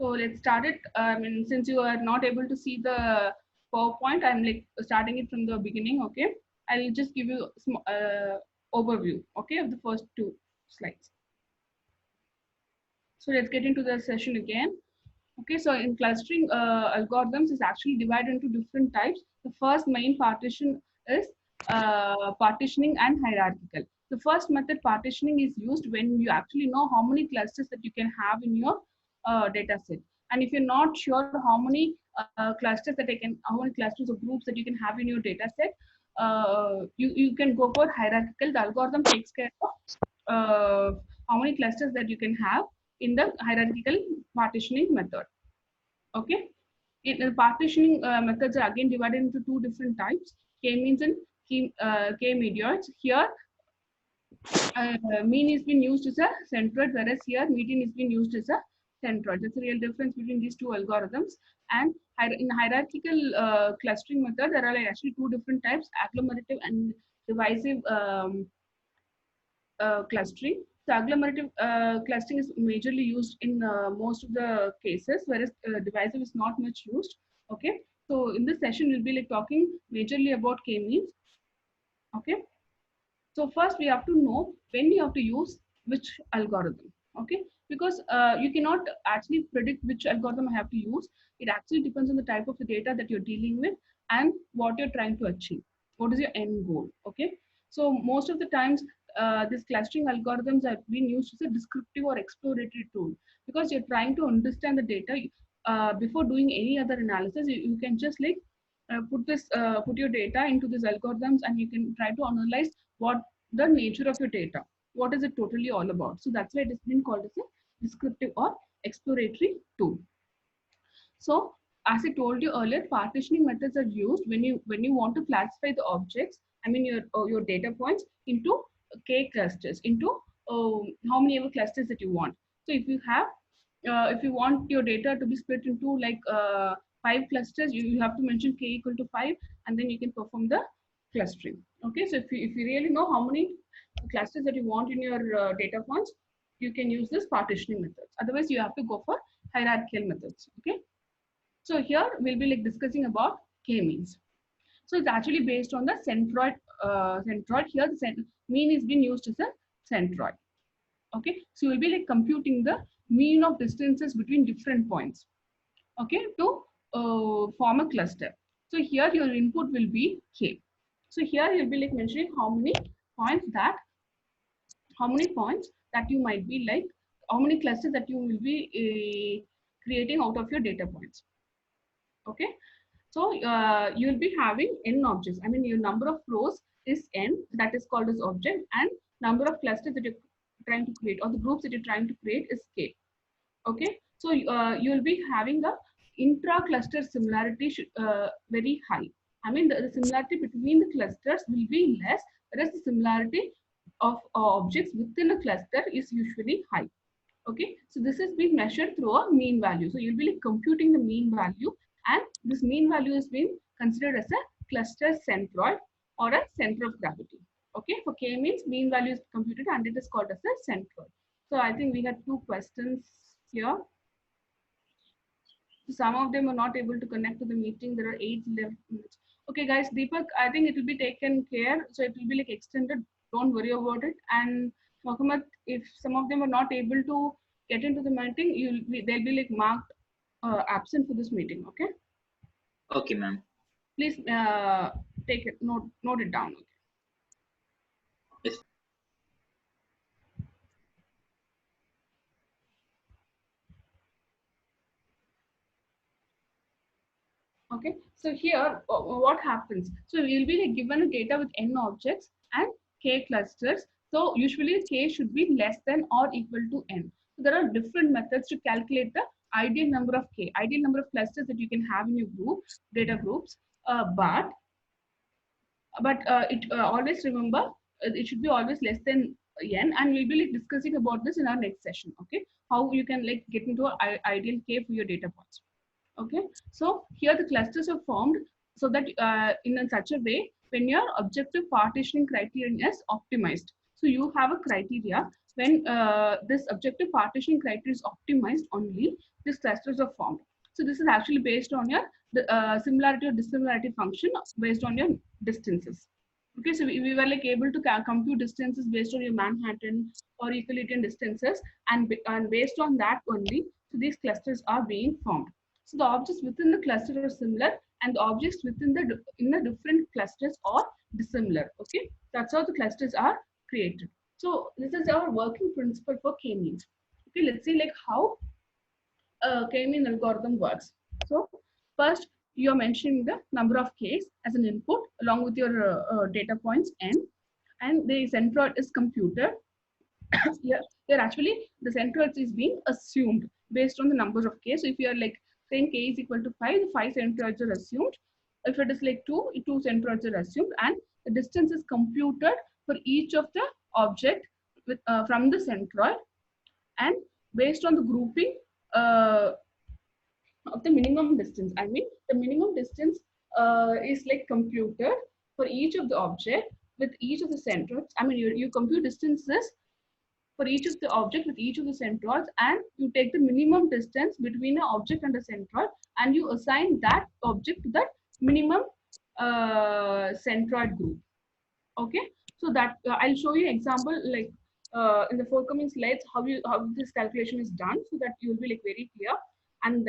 So let's start it. I mean, since you are not able to see the PowerPoint, I'm like starting it from the beginning. Okay, I'll just give you some overview. Okay, of the first two slides. So let's get into the session again. Okay, so in clustering algorithms is actually divided into different types. The first main partition is partitioning and hierarchical. The first method, partitioning, is used when you actually know how many clusters that you can have in your data set. And if you're not sure how many clusters that how many clusters or groups that you can have in your data set, you can go for hierarchical. The algorithm takes care of how many clusters that you can have in the hierarchical partitioning method. Okay, the partitioning methods are again divided into two different types: k-means and k-medoids. Here, mean is being used as a centroid, whereas here median is being used as a centroid. That's the real difference between these two algorithms. And in hierarchical clustering method, there are like actually two different types: agglomerative and divisive clustering. So agglomerative clustering is majorly used in most of the cases, whereas divisive is not much used. Okay, so in this session we'll be like talking majorly about k-means. Okay, so first we have to know when you have to use which algorithm. Okay, because you cannot actually predict which algorithm I have to use. It actually depends on the type of the data that you're dealing with and what you're trying to achieve. What is your end goal? Okay, so most of the times these clustering algorithms have been used as a descriptive or exploratory tool, because you're trying to understand the data before doing any other analysis. You can just like put your data into these algorithms, and you can try to analyze what the nature of your data, what is it totally all about. So that's why it has been called as a descriptive or exploratory tool. So as I told you earlier, partitioning methods are used when you want to classify the objects, I mean your data points, into k clusters, into how many ever clusters that you want. So if you want your data to be split into like 5 clusters, you have to mention k equal to 5, and then you can perform the clustering. Okay, so if you really know how many clusters that you want in your data points, you can use this partitioning methods. Otherwise, you have to go for hierarchical methods. Okay, so here we'll be like discussing about k-means. So it's actually based on the centroid. Centroid here, the mean is being used as a centroid. Okay, so we'll be like computing the mean of distances between different points. Okay, to form a cluster. So here your input will be k. So here you'll be like mentioning how many points that you might be like, how many clusters that you will be creating out of your data points. Okay, so you'll be having n objects. I mean, your number of rows is n, that is called as object, and number of clusters that you're trying to create, or the groups that you're trying to create, is k. Okay, so you'll be having a intra-cluster similarity very high. I mean, the similarity between the clusters will be less, whereas the similarity of objects within a cluster is usually high. Okay, so this is being measured through a mean value. So you'll be like computing the mean value, and this mean value is being considered as a cluster centroid or a center of gravity. Okay, for k-means, mean value is computed and it is called as a centroid. So I think we had 2 questions here. So some of them are not able to connect to the meeting. There are 8 left minutes. Okay, guys, Deepak, I think it will be taken care. So it will be like extended. Don't worry about it. And Mohammed, if some of them are not able to get into the meeting, they'll be like marked absent for this meeting. Okay. Okay, ma'am. Please take it. Note it down. Okay. Yes. Okay, so here what happens? So you'll be like given a data with n objects and k clusters. So usually k should be less than or equal to n. So there are different methods to calculate the ideal number of k, ideal number of clusters that you can have in your groups, data groups. But it always remember it should be always less than n, and we'll be like discussing about this in our next session. Okay, how you can like get into an ideal k for your data points. Okay, so here the clusters are formed so that in such a way when your objective partitioning criterion is optimized. So you have a criteria when this objective partition criteria is optimized, only these clusters are formed. So this is actually based on your similarity or dissimilarity function based on your distances. Okay, so we were like able to compute distances based on your Manhattan or Euclidean distances, and based on that only, so these clusters are being formed. So the objects within the cluster are similar, and the objects within the different clusters are dissimilar. Okay, that's how the clusters are created. So this is our working principle for k-means. Okay, let's see like how k-mean algorithm works. So first, you are mentioning the number of k's as an input along with your data points n, and the centroid is computed. Here actually the centroids is being assumed based on the numbers of k. So if you are like saying k is equal to 5, the 5 centroids are assumed. If it is like 2, 2 centroids are assumed, and the distance is computed for each of the object with from the centroid, and based on the grouping of the minimum distance. I mean, the minimum distance is like computed for each of the object with each of the centroids. I mean, you compute distances for each of the object with each of the centroids, and you take the minimum distance between an object and a centroid, and you assign that object to that minimum centroid group. Okay, so that I'll show you example like in the forthcoming slides how this calculation is done, so that you'll be like very clear. And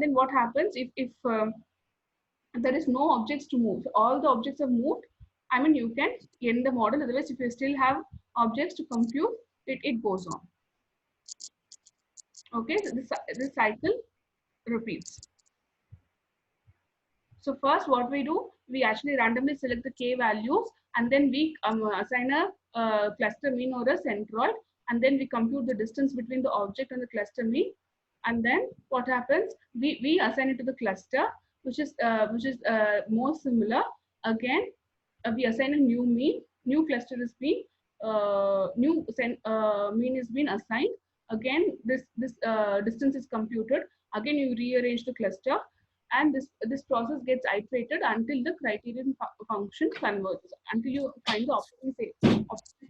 then what happens if there is no objects to move, all the objects are moved, I mean you can end the model. Otherwise, if you still have objects to compute, it goes on. Okay, so this cycle repeats. So first what we do, we actually randomly select the k values, and then we assign a cluster mean or a centroid, and then we compute the distance between the object and the cluster mean. And then what happens, we assign it to the cluster which is more similar. Again, we assign a new mean, new cluster is being mean is being assigned. Again, this distance is computed. Again, you rearrange the cluster, and this process gets iterated until the criterion function converges, until you find the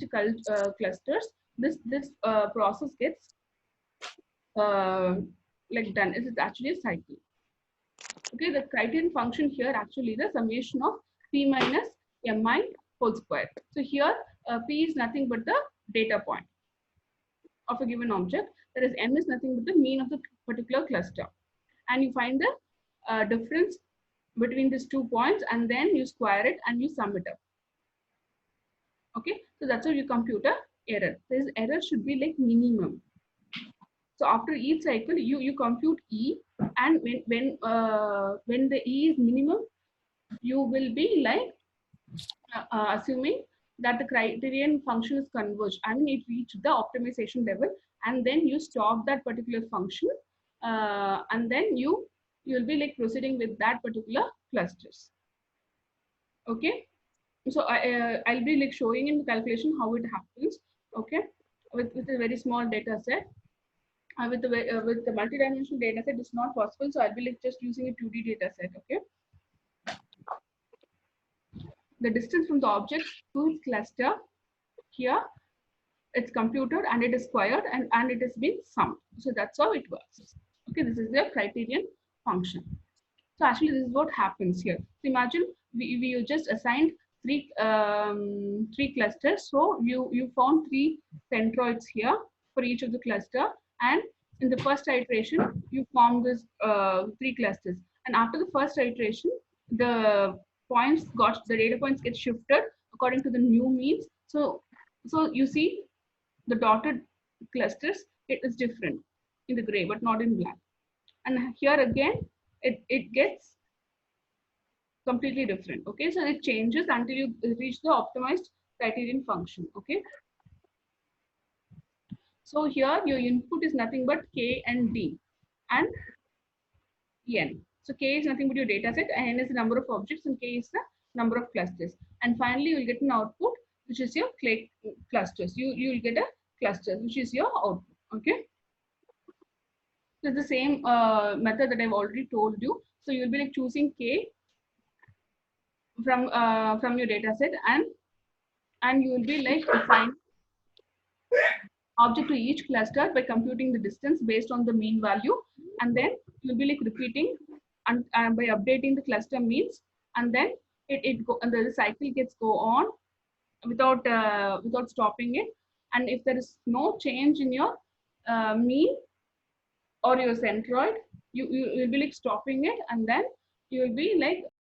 optimal clusters. This process gets like done. It is actually a cycle. Okay, the criterion function here actually the summation of p minus mi whole square. So here p is nothing but the data point of a given object, whereas m is nothing but the mean of the particular cluster, and you find the difference between these 2 points, and then you square it and you sum it up. Okay, so that's how you compute a error. This error should be like minimum. So after each cycle, you compute E, and when the E is minimum, you will be like assuming that the criterion function is converged. I mean, it reached the optimization level, and then you stop that particular function, and then you'll be like proceeding with that particular clusters. Okay, so I'll be like showing in the calculation how it happens. Okay, with a very small data set. With the multi-dimensional data set, it's not possible, so I'll be like just using a 2D data set. Okay, the distance from the object to its cluster, here it's computed and it is squared, and it has been summed. So that's how it works. Okay, this is the criterion function. So actually this is what happens here. So imagine we just assigned three clusters. So you found 3 centroids here for each of the cluster, and in the first iteration you form this 3 clusters, and after the first iteration the data points get shifted according to the new means. So you see the dotted clusters, it is different in the gray but not in black, and here again it gets completely different. Okay, so it changes until you reach the optimized criterion function. Okay, so here your input is nothing but k and d and n. So k is nothing but your data set, and n is the number of objects, and k is the number of clusters. And finally you will get an output which is your clusters. You will get a cluster which is your output. Okay, so it's the same method that I've already told you. So you'll be like choosing k from your data set, and you will be like assign object to each cluster by computing the distance based on the mean value, and then you will be like repeating and by updating the cluster means, and then and the cycle gets go on without stopping it. And if there is no change in your mean or your centroid, you will be like stopping it, and then you will be like